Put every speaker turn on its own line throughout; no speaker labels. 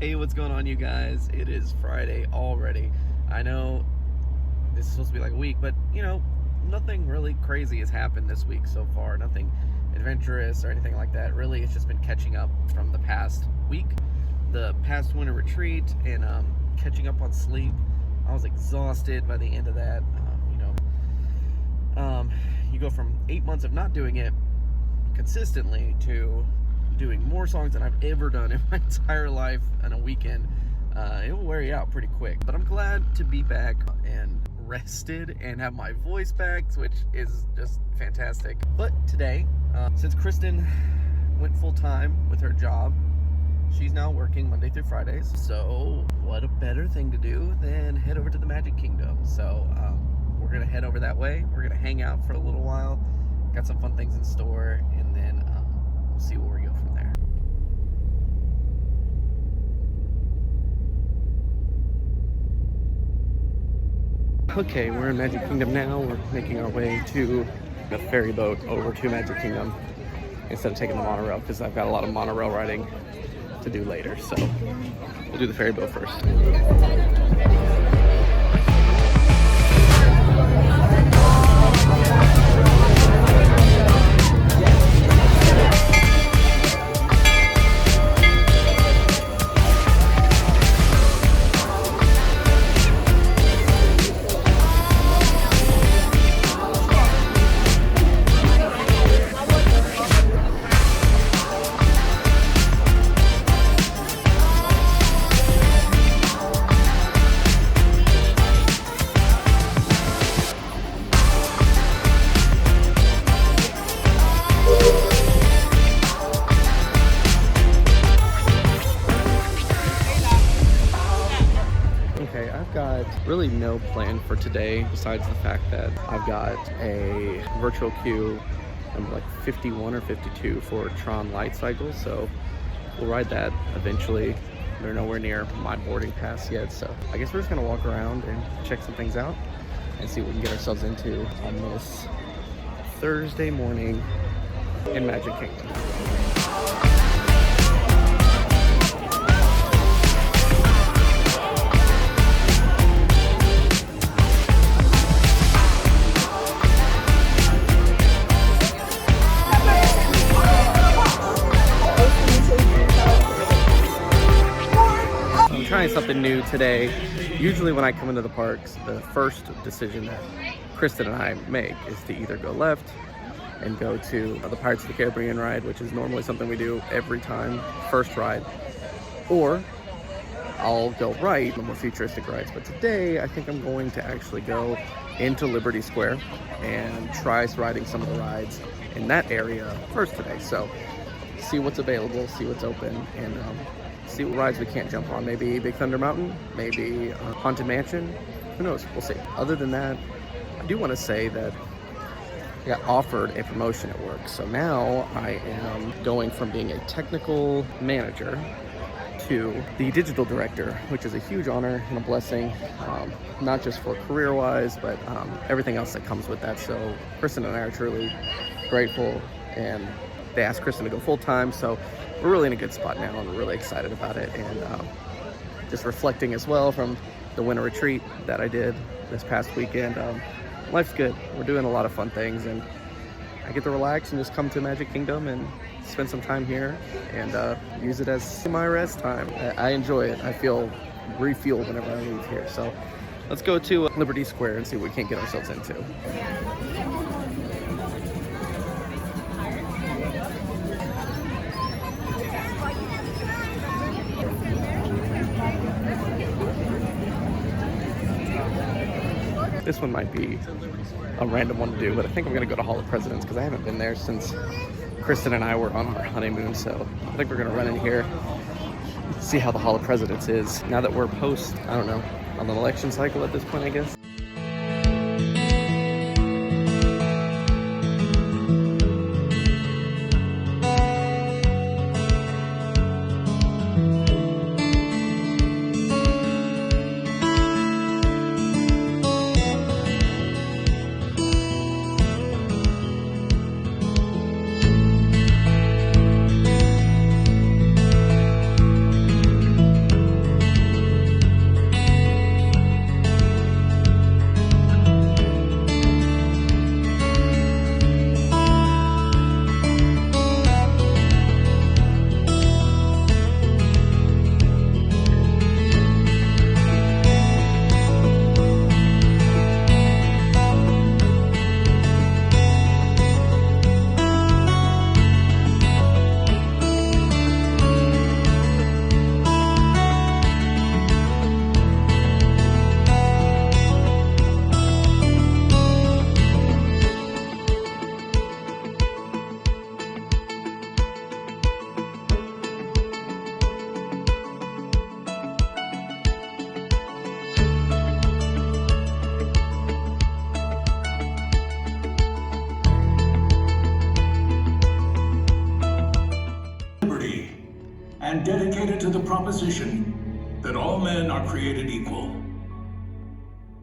Hey, what's going on, you guys? It is Friday already. I know this is supposed to be like a week, but you know, nothing really crazy has happened this week so far. Nothing adventurous or anything like that. Really, it's just been catching up from the past week, the past winter retreat, and catching up on sleep. I was exhausted by the end of that. You go from 8 months of not doing it consistently to doing more songs than I've ever done in my entire life in a weekend. It will wear you out pretty quick, but I'm glad to be back and rested and have my voice back, which is just fantastic. But today, since Kristen went full-time with her job, she's now working Monday through Fridays, so what a better thing to do than head over to the Magic Kingdom. So we're gonna head over that way. We're gonna hang out for a little while, got some fun things in store, and then we'll see where we go from there. Okay, we're in Magic Kingdom now. We're making our way to the ferry boat over to Magic Kingdom instead of taking the monorail, because I've got a lot of monorail riding to do later. So we'll do the ferry boat first. Really no plan for today besides the fact that I've got a virtual queue. I'm like 51 or 52 for Tron Lightcycle, so we'll ride that eventually. They're nowhere near my boarding pass yet, so I guess we're just gonna walk around and check some things out and see what we can get ourselves into on this Thursday morning in Magic Kingdom. Trying something new today. Usually when I come into the parks, the first decision that Kristen and I make is to either go left and go to the Pirates of the Caribbean ride, which is normally something we do every time, first ride, or I'll go right, the more futuristic rides. But today I think I'm going to actually go into Liberty Square and try riding some of the rides in that area first today. So see what's available, see what's open, and see what rides we can't jump on. Maybe Big Thunder Mountain, maybe Haunted Mansion, who knows, we'll see. Other than that, I do want to say that I got offered a promotion at work. So now I am going from being a technical manager to the digital director, which is a huge honor and a blessing, not just for career-wise, but everything else that comes with that. So Kristen and I are truly grateful, and they asked Kristen to go full-time, so we're really in a good spot now, and we're really excited about it. And just reflecting as well from the winter retreat that I did this past weekend, life's good. We're doing a lot of fun things, and I get to relax and just come to Magic Kingdom and spend some time here and use it as my rest time. I enjoy it. I feel refueled whenever I leave here. So let's go to Liberty Square and see what we can get ourselves into. This one might be a random one to do, but I think I'm going to go to Hall of Presidents because I haven't been there since Kristen and I were on our honeymoon. So I think we're going to run in here, see how the Hall of Presidents is now that we're post, I don't know, on an election cycle at this point, I guess.
and dedicated to the proposition that all men are created equal.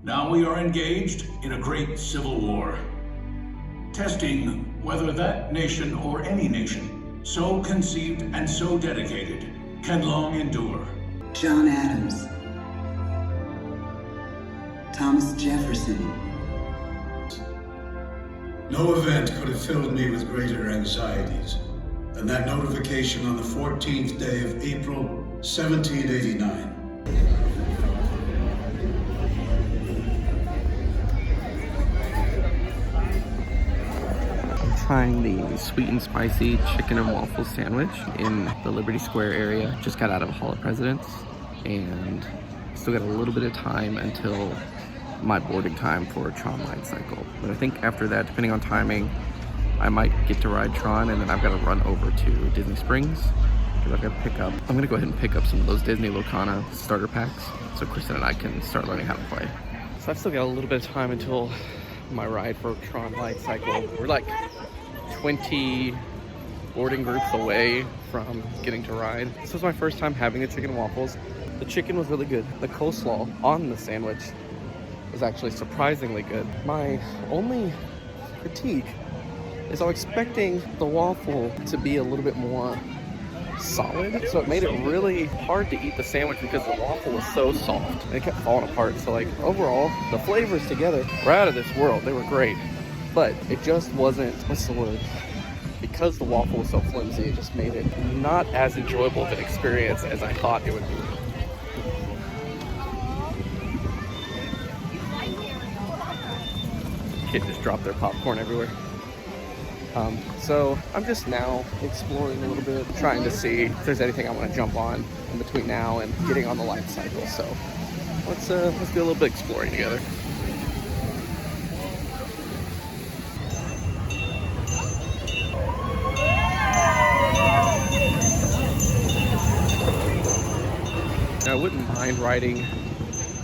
Now we are engaged in a great civil war, testing whether that nation or any nation, so conceived and so dedicated, can long endure.
John Adams, Thomas Jefferson.
No event could have filled me with greater anxieties than that notification on the 14th day of April, 1789.
Trying the sweet and spicy chicken and waffle sandwich in the Liberty Square area. Just got out of Hall of Presidents and still got a little bit of time until my boarding time for Tron Lightcycle. But I think after that, depending on timing, I might get to ride Tron, and then I've got to run over to Disney Springs because I've got to pick up. I'm gonna go ahead and pick up some of those Disney Lorcana starter packs so Kristen and I can start learning how to play. So I've still got a little bit of time until my ride for Tron Lightcycle. We're like 20 boarding groups away from getting to ride. This was my first time having the chicken and waffles. The chicken was really good. The coleslaw on the sandwich was actually surprisingly good. My only critique is I'm expecting the waffle to be a little bit more solid, so it made it really hard to eat the sandwich because the waffle was so soft and it kept falling apart. So like overall, the flavors together were out of this world. They were great. But it just wasn't, what's the word? Because the waffle was so flimsy, it just made it not as enjoyable of an experience as I thought it would be. Kid just dropped their popcorn everywhere. So I'm just now exploring a little bit, trying to see if there's anything I want to jump on in between now and getting on the light cycle. So let's do a little bit of exploring together. I wouldn't mind riding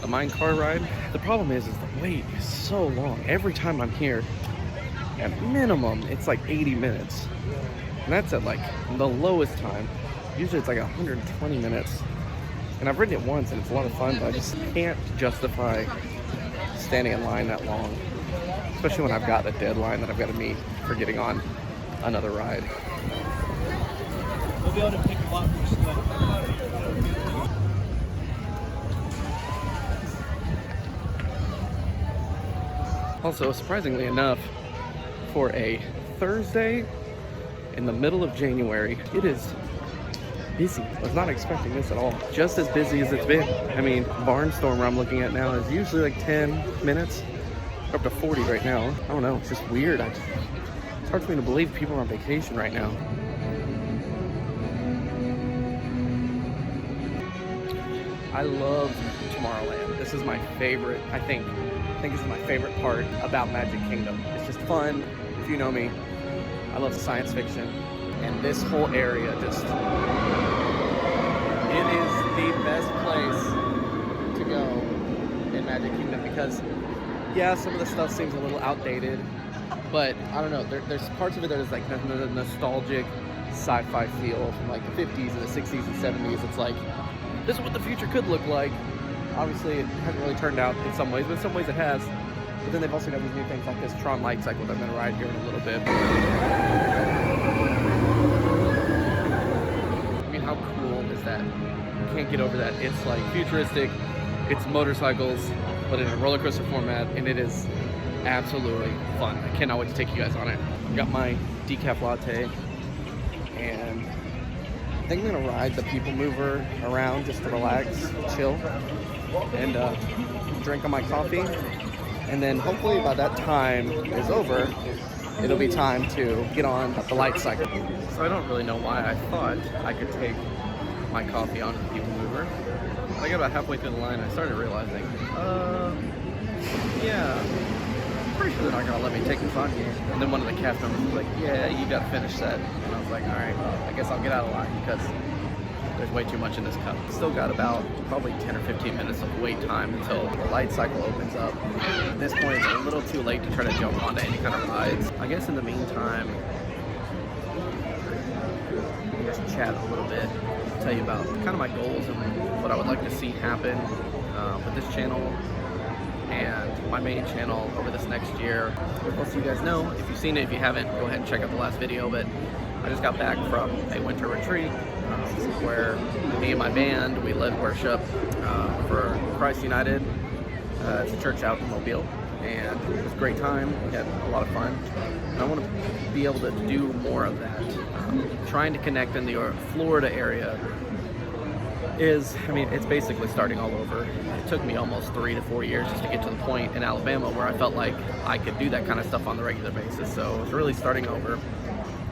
a mine car ride. The problem is the wait is so long. Every time I'm here, at minimum, it's like 80 minutes. And that's at like the lowest time. Usually it's like 120 minutes. And I've ridden it once and it's a lot of fun, but I just can't justify standing in line that long. Especially when I've got a deadline that I've got to meet for getting on another ride.
We'll be able to pick a lot more stuff.
Also, surprisingly enough, for a Thursday in the middle of January, it is busy. I was not expecting this at all. Just as busy as it's been. I mean, Barnstorm where I'm looking at now is usually like 10 minutes. We're up to 40 right now. I don't know, it's just weird. It's hard for me to believe people are on vacation right now. I love Tomorrowland. This is my favorite, I think this is my favorite part about Magic Kingdom. It's just fun. If you know me, I love science fiction. And this whole area just, it is the best place to go in Magic Kingdom because, yeah, some of the stuff seems a little outdated, but I don't know, there's parts of it that is like the nostalgic sci-fi feel from like the 50s and the 60s and 70s. It's like, this is what the future could look like. Obviously, it hasn't really turned out in some ways, but in some ways it has. But then they've also got these new things like this Tron Lightcycle that I'm going to ride here in a little bit. I mean, how cool is that? You can't get over that. It's like futuristic, it's motorcycles, but in a roller coaster format, and it is absolutely fun. I cannot wait to take you guys on it. I've got my decaf latte, and I think I'm gonna ride the People Mover around just to relax, chill, and drink on my coffee. And then hopefully by that time is over, it'll be time to get on the light cycle. So I don't really know why I thought I could take my coffee onto the People Mover. I got about halfway through the line, I started realizing, yeah, I'm pretty sure they're not gonna let me take this on here. And then one of the cast members was like, yeah, you gotta finish that. And I was like, all right, well, I guess I'll get out of line because there's way too much in this cup. Still got about probably 10 or 15 minutes of wait time until the light cycle opens up. At this point, it's a little too late to try to jump onto any kind of rides. I guess in the meantime, just chat a little bit, tell you about kind of my goals and what I would like to see happen with this channel and my main channel over this next year. Most of you guys know, if you've seen it, if you haven't, go ahead and check out the last video, but I just got back from a winter retreat where me and my band, we led worship for Christ United. It's a church out in Mobile, and it was a great time. We had a lot of fun. And I want to be able to do more of that. Trying to connect in the Florida area is, I mean, it's basically starting all over. It took me almost 3 to 4 years just to get to the point in Alabama where I felt like I could do that kind of stuff on the regular basis. So it's really starting over.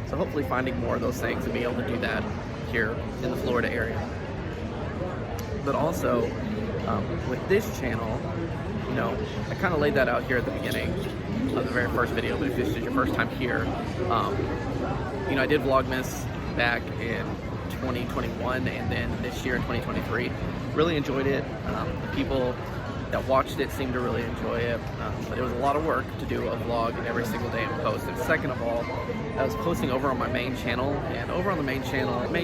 So hopefully finding more of those things and be able to do that here in the Florida area. But also, with this channel, you know, I kind of laid that out here at the beginning of the very first video, but if this is your first time here, you know, I did Vlogmas back in 2021 and then this year in 2023. Really enjoyed it. The people that watched it seemed to really enjoy it, but it was a lot of work to do a vlog every single day and post. And second of all, I was posting over on my main channel, and over on the main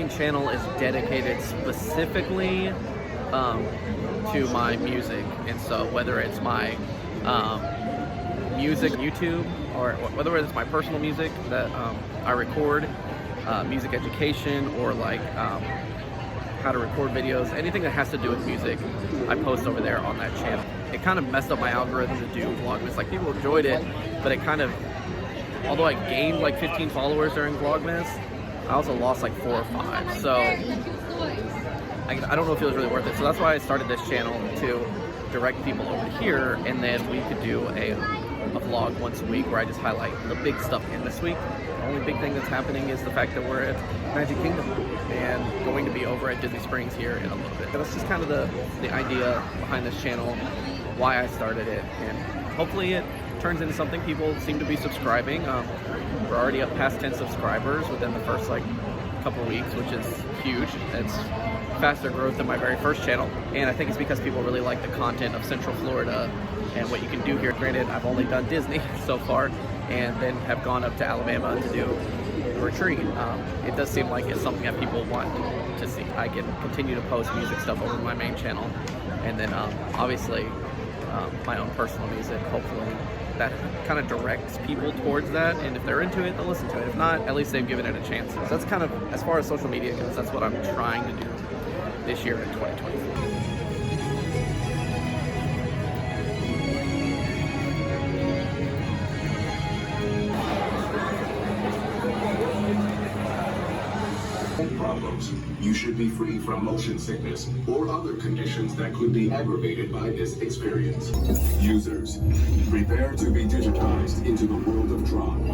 channel is dedicated specifically to my music. And so whether it's my music YouTube, or whether it's my personal music that I record, music education, or like how to record videos, anything that has to do with music, I post over there on that channel. It kind of messed up my algorithm to do Vlogmas. Like, people enjoyed it, but it kind of, although I gained like 15 followers during Vlogmas, I also lost like 4 or 5. So I don't know if it was really worth it. So that's why I started this channel, to direct people over here, and then we could do a vlog once a week where I just highlight the big stuff in this week. The only big thing that's happening is the fact that we're at Magic Kingdom and going to be over at Disney Springs here in a little bit. That's just kind of the idea behind this channel, why I started it, and hopefully it turns into something. People seem to be subscribing. We're already up past 10 subscribers within the first like couple weeks, which is huge. It's faster growth than my very first channel, and I think it's because people really like the content of Central Florida and what you can do here. Granted, I've only done Disney so far, and then have gone up to Alabama to do a retreat. It does seem like it's something that people want to see. I can continue to post music stuff over my main channel, and then obviously my own personal music. Hopefully that kind of directs people towards that, and if they're into it, they'll listen to it. If not, at least they've given it a chance. So that's kind of, as far as social media goes, that's what I'm trying to do this year in 2024.
Problems. You should be free from motion sickness or other conditions that could be aggravated by this experience. Users, prepare to be digitized into the world of Tron.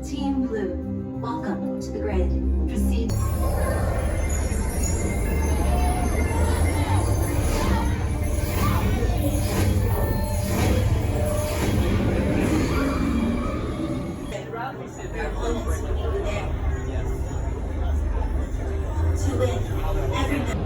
Team Blue, welcome to the grid. Proceed. To win, everybody.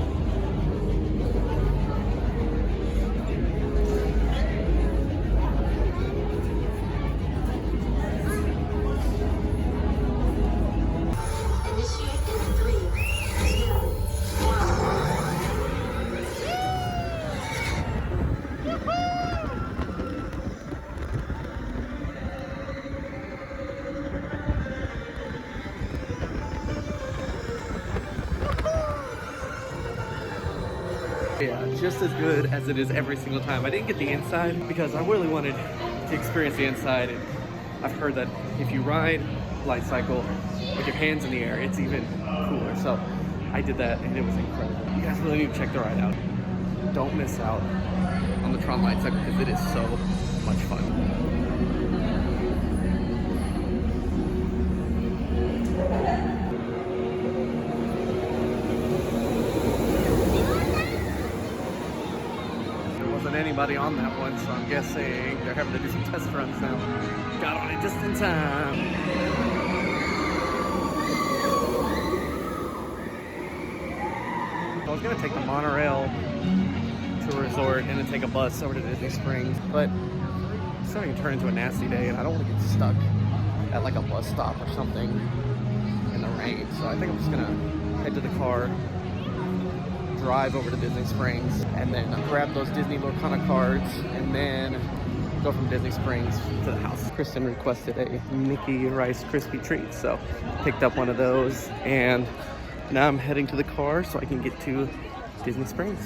Yeah, just as good as it is every single time. I didn't get the inside because I really wanted to experience the inside, and I've heard that if you ride Lightcycle with your hands in the air, it's even cooler. So I did that, and it was incredible. You guys really need to check the ride out. Don't miss out on the Tron Lightcycle because it is so much fun. Anybody on that one, so I'm guessing they're having to do some test runs now. Got on it just in time. I was gonna take the monorail to a resort and then take a bus over to Disney Springs. But it's starting to turn into a nasty day, and I don't want to get stuck at like a bus stop or something in the rain. So I think I'm just gonna head to the car, drive over to Disney Springs, and then grab those Disney Lorcana cards, and then go from Disney Springs to the house. Kristen requested a Mickey Rice Krispie treat, so picked up one of those, and now I'm heading to the car so I can get to Disney Springs.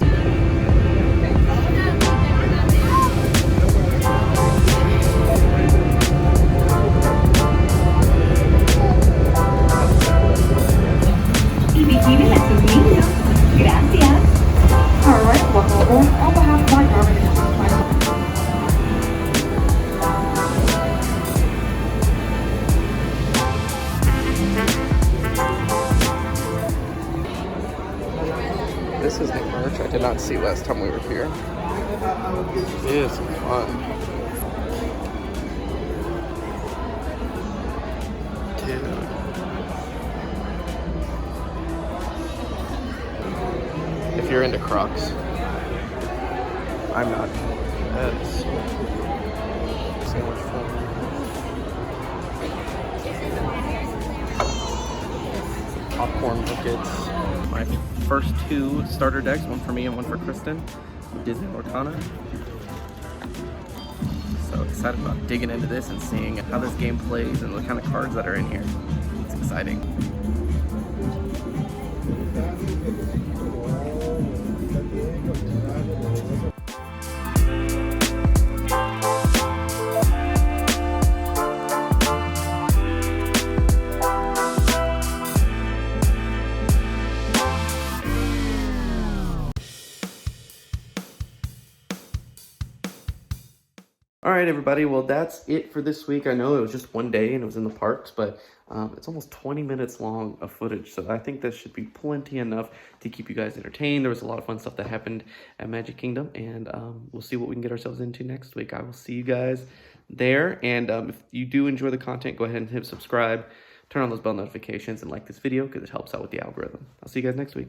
Y vigilen a sus niños. Gracias. All right, welcome aboard. On behalf of my government,
This is the merch I did not see last time we were here. It is fun. Dude. If you're into Crocs, I'm not. That is so much fun. Popcorn buckets. My first two starter decks, one for me and one for Kristen, Disney Lorcana. So excited about digging into this and seeing how this game plays and the kind of cards that are in here. It's exciting. All right, everybody. Well, that's it for this week. I know it was just one day and it was in the parks, but it's almost 20 minutes long of footage. So I think that should be plenty enough to keep you guys entertained. There was a lot of fun stuff that happened at Magic Kingdom, and we'll see what we can get ourselves into next week. I will see you guys there. And if you do enjoy the content, go ahead and hit subscribe, turn on those bell notifications, and like this video because it helps out with the algorithm. I'll see you guys next week.